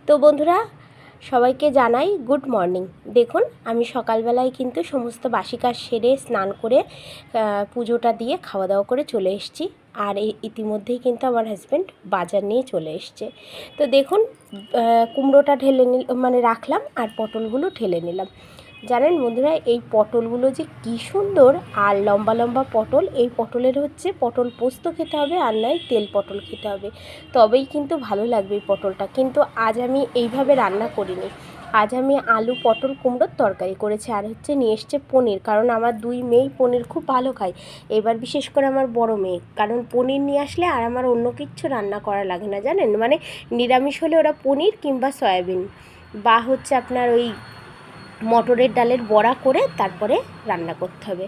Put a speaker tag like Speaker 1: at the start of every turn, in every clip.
Speaker 1: তো বন্ধুরা সবাইকে জানাই গুড মর্নিং। দেখুন আমি সকালবেলায় কিন্তু সমস্ত বাসি কাজ সেরে স্নান করে পুজোটা দিয়ে খাওয়া দাওয়া করে চলে এসেছি। আর এই ইতিমধ্যেই কিন্তু আমার হাজব্যান্ড বাজার নিয়ে চলে এসছে। তো দেখুন কুমড়োটা ঢেলে মানে রাখলাম আর পটলগুলো ঢেলে নিলাম। জানেন বন্ধুরা এই পটলগুলো যে কী সুন্দর আর লম্বা লম্বা পটল। এই পটলের হচ্ছে পটল পোস্ত খেতে হবে আর নয় তেল পটল খেতে হবে, তবেই কিন্তু ভালো লাগবে এই পটলটা। কিন্তু আজ আমি এইভাবে রান্না করিনি, আজ আমি আলু পটল কুমড়োর তরকারি করেছি। আর হচ্ছে নিয়ে এসছে পনির, কারণ আমার দুই মেয়েই পনির খুব ভালো খায়। এবার বিশেষ করে আমার বড় মেয়ে, কারণ পনির নিয়ে আসলে আর আমার অন্য কিচ্ছু রান্না করা লাগে না জানেন। মানে নিরামিষ হলে ওরা পনির কিংবা সয়াবিন বা হচ্ছে আপনার ওই মটরের ডালের বড়া করে তারপরে রান্না করতে হবে।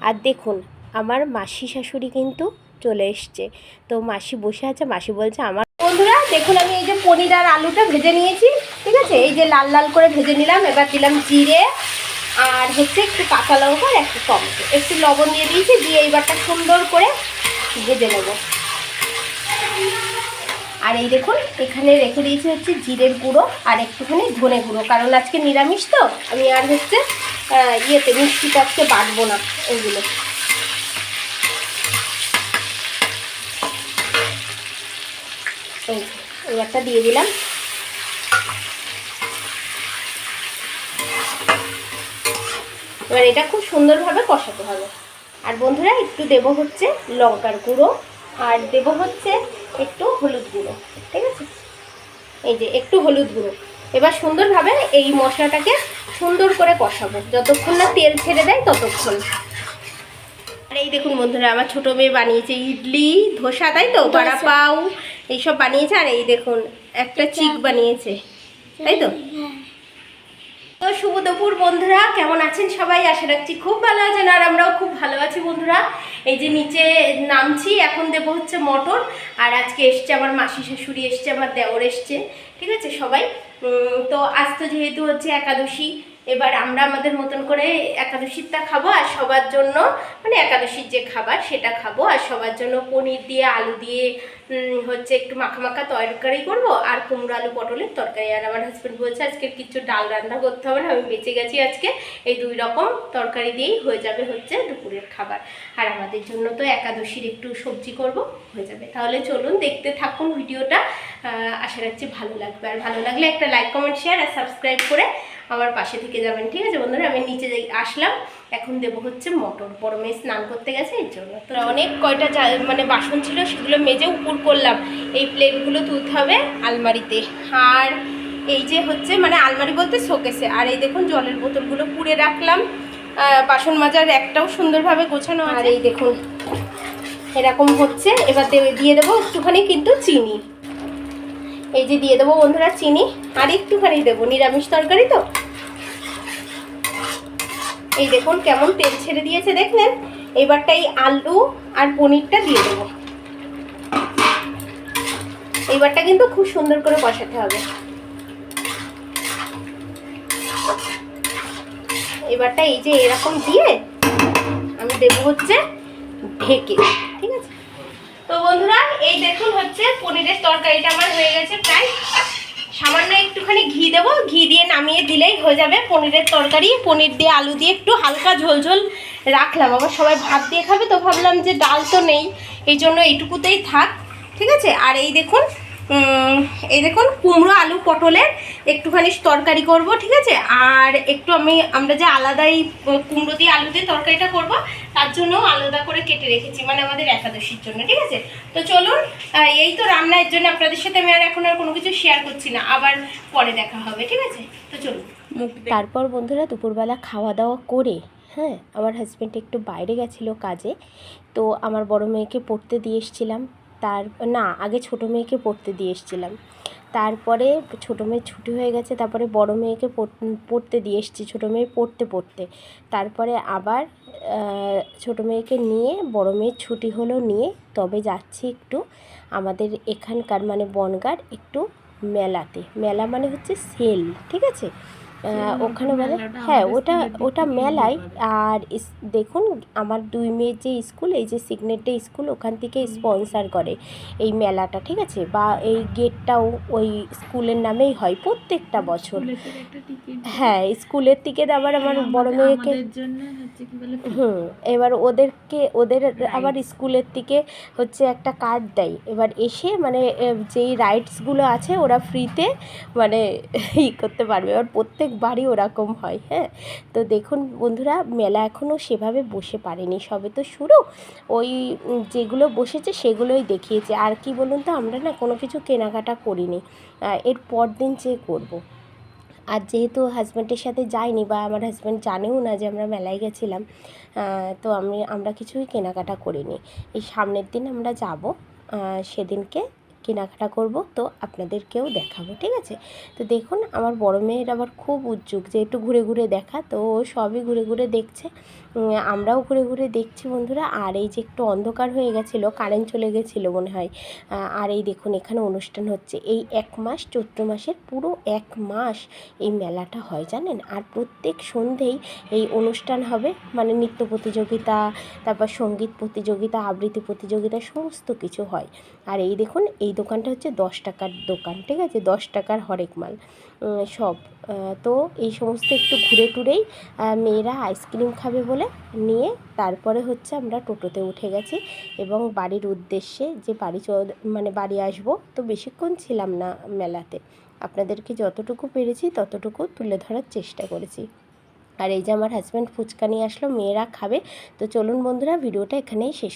Speaker 1: আর দেখুন আমার মাসি শাশুড়ি কিন্তু চলে এসছে। তো মাসি বসে আছে, মাসি বলছে আমার বন্ধুরা দেখুন আমি এই যে পনির আর আলুটা ভেজে নিয়েছি, ঠিক আছে। এই যে লাল লাল করে ভেজে নিলাম। এবার দিলাম জিরে আর হচ্ছে একটু কাঁচা লঙ্কা আর একটু টমেটো, একটু লবণ দিয়ে দিয়েছি, দিয়ে এইবারটা সুন্দর করে ভেজে নেব। আর এই দেখুন এখানে রেখে দিয়েছি হচ্ছে জিরের গুঁড়ো আর একটুখানি ধনে গুঁড়ো, কারণ আজকে নিরামিষ তো আমি আর হচ্ছে মিষ্টিটা আজকে বাটবো না ওইগুলো। এবারটা দিয়ে দিলাম। এবার এটা খুব সুন্দরভাবে কষাতে হবে। আর বন্ধুরা একটু দেবো হচ্ছে লঙ্কার গুঁড়ো আর দেবো হচ্ছে একটু হলুদ গুঁড়ো, ঠিক আছে। এই যে একটু হলুদ গুঁড়ো। এবার সুন্দরভাবে এই মশলাটাকে সুন্দর করে কষাবো যতক্ষণ না তেল ছেড়ে দেয় ততক্ষণ। আর এই দেখুন বন্ধুরা আমার ছোটো মেয়ে বানিয়েছে ইডলি ধোসা, তাই তো, বড়া পাও এইসব বানিয়েছে। আর এই দেখুন একটা চিক বানিয়েছে, তাই তো। তো শুভ দুপুর বন্ধুরা, কেমন আছেন সবাই? আশা রাখছি খুব ভালো আছেন আর আমরাও খুব ভালো আছি বন্ধুরা। এই যে নিচে নামছি, এখন দেবো হচ্ছে মটর। আর আজকে এসছে আমার মাসি শাশুড়ি, এসছে আমার দেওর এসছে, ঠিক আছে সবাই। তো আজ তো যেহেতু হচ্ছে একাদশী, এবার আমরা আমাদের মতন করে একাদশীরটা খাবো আর সবার জন্য মানে একাদশীর যে খাবার সেটা খাবো। আর সবার জন্য পনির দিয়ে আলু দিয়ে হচ্ছে একটু মাখা মাখা তরকারি করবো আর কুমড়ো আলু পটলের তরকারি। আর আমার হাজব্যান্ড বলছে আজকে কিছু ডাল রান্না করতে হবে না, আমি বেঁচে গেছি আজকে, এই দুই রকম তরকারি দিয়েই হয়ে যাবে হচ্ছে দুপুরের খাবার। আর আমাদের জন্য তো একাদশীর একটু সবজি করব, হয়ে যাবে। তাহলে চলুন দেখতে থাকুন ভিডিওটা, আশা রাখছি ভালো লাগবে। আর ভালো লাগলে একটা লাইক কমেন্ট শেয়ার আর সাবস্ক্রাইব করে আমার পাশে থেকে যাবেন, ঠিক আছে বন্ধুরা। আমি নিচে আসলাম, এখন দেবো হচ্ছে মটর। বড় মেয়ে স্নান করতে গেছে এর জন্য। তো অনেক কয়টা মানে বাসন ছিল সেগুলো মেজে উপর করলাম। এই প্লেটগুলো তুলতে হবে আলমারিতে। আর এই যে হচ্ছে মানে আলমারি বলতে শোকেসে। আর এই দেখুন জলের বোতলগুলো পুড়ে রাখলাম, বাসন মাজার একটাও সুন্দরভাবে গোছানো। আর এই দেখুন এরকম হচ্ছে। এবার দিয়ে দেবো একটুখানি কিন্তু চিনি, এই যে দিয়ে দেবো বন্ধুরা চিনি আর একটুখানি দেবো, নিরামিষ তরকারি তো। এই দেখুন কেমন তেল ছেড়ে দিয়েছে দেখলেন। এবারটা এই আলু আর পনিরটা দিয়ে দেবো। এইবারটা কিন্তু খুব সুন্দর করে কষাতে হবে। এবারটা এই যে এরকম দিয়ে আমি দেবো হচ্ছে ঢেকে, ঠিক আছে। তো বন্ধুরা এই দেখুন হচ্ছে পনিরের তরকারিটা আমার হয়ে গেছে প্রায়। সামান্য একটুখানি ঘি দেবো, ঘি দিয়ে নামিয়ে দিলেই হয়ে যাবে পনিরের তরকারি। পনির দিয়ে আলু দিয়ে একটু হালকা ঝোল ঝোল রাখলাম, আবার সবাই ভাত দিয়ে খাবে তো ভাবলাম যে ডাল তো নেই, এই জন্য এইটুকুতেই থাক, ঠিক আছে। আর এই দেখুন কুমড়ো আলু পটলের একটুখানি তরকারি করব, ঠিক আছে। আর একটু আমরা যে আলাদাই কুমড়ো দিয়ে আলু দিয়ে তরকারিটা করব তার জন্য আলাদা করে কেটে রেখেছি, মানে আমাদের একাদশীর জন্য, ঠিক আছে। তো চলুন এই তো রান্নার জন্য আপনাদের সাথে আমি আর এখন আর কোনো কিছু শেয়ার করছি না, আবার পরে দেখা হবে, ঠিক আছে। তো চলুন। তারপর বন্ধুরা দুপুরবেলা খাওয়া দাওয়া করে হ্যাঁ আমার হাজব্যান্ড একটু বাইরে গেছিলো কাজে, তো আমার বড় মেয়েকে পড়তে দিয়ে এসেছিলাম। আগে ছোটো মেয়েকে পড়তে দিয়ে এসেছিলাম, তারপরে ছোটো মেয়ের ছুটি হয়ে গেছে, তারপরে বড় মেয়েকে পড়তে দিয়ে এসেছি, ছোটো মেয়ে পড়তে তারপরে আবার ছোটো মেয়েকে নিয়ে বড় মেয়ের ছুটি হলো, নিয়ে তবে যাচ্ছি একটু আমাদের এখানকার মানে বনগাঁর একটু মেলাতে। মেলা মানে হচ্ছে সেল, ঠিক আছে। ওখানে বলে হ্যাঁ ওটা ওটা মেলায়। আর দেখুন আমার 2 মেয়ের যে স্কুল, এই যে সিগনেট ডে স্কুল, ওখান থেকে স্পন্সার করে এই মেলাটা, ঠিক আছে। বা এই গেটটাও ওই স্কুলের নামেই হয় প্রত্যেকটা বছর। হ্যাঁ স্কুলের থেকে আবার আমার বড় মেয়েকে এবার ওদের আবার স্কুলের থেকে হচ্ছে একটা কার্ড দেয়। এবার এসে মানে যেই রাইডসগুলো আছে ওরা ফ্রিতে মানে করতে পারবে। এবার প্রত্যেকবারই ওরকম হয়। হ্যাঁ, তো দেখুন বন্ধুরা মেলা এখনও সেভাবে বসে পারেনি, সবে তো শুরু। ওই যেগুলো বসেছে সেগুলোই দেখিয়েছে। আর কি বলুন তো, আমরা না কোনো কিছু কেনাকাটা করিনি, এর পর দিন চেয়ে করবো। আর যেহেতু হাজব্যান্ডের সাথে যাইনি বা আমার হাজব্যান্ড জানেও না যে আমরা মেলায় গেছিলাম, তো আমরা কিছুই কেনাকাটা করিনি। এই সামনের দিন আমরা যাব, সেদিনকে কেনাকাটা করব, তো আপনাদেরকেও দেখাবো, ঠিক আছে। তো দেখুন আমার বড় মেয়ের আবার খুব উদ্যোগ যে একটু ঘুরে ঘুরে দেখা, তো সবই ঘুরে ঘুরে দেখছে, আমরাও ঘুরে ঘুরে দেখছি বন্ধুরা। আর এই যে একটু অন্ধকার হয়ে গেছিলো, কারেন্ট চলে গেছিলো মনে হয়। আর এই দেখুন এখানে অনুষ্ঠান হচ্ছে এই 1 মাস, চৈত্র মাসের পুরো 1 মাস এই মেলাটা হয় জানেন। আর প্রত্যেক সন্ধেই এই অনুষ্ঠান হবে, মানে নৃত্য প্রতিযোগিতা, তারপর সঙ্গীত প্রতিযোগিতা, আবৃত্তি প্রতিযোগিতা, সমস্ত কিছু হয়। আর এই দেখুন এই দোকানটা হচ্ছে 10 টাকার দোকান, ঠিক আছে, 10 টাকার হরেক মাল সব। তো এই সমস্ত একটু ঘুরে টুরেই মেয়েরা আইসক্রিম খাবে বলে নিয়ে তারপরে হচ্ছে আমরা টোটোতে উঠে গেছি এবং বাড়ির উদ্দেশ্যে যে মানে বাড়ি আসবো। তো বেশিক্ষণ ছিলাম না মেলাতে, আপনাদেরকে যতটুকু পেরেছি ততটুকু তুলে ধরার চেষ্টা করেছি। আর এই যে আমার হাজব্যান্ড ফুচকা নিয়ে আসলো, মেয়েরা খাবে। তো চলুন বন্ধুরা ভিডিওটা এখানেই শেষ।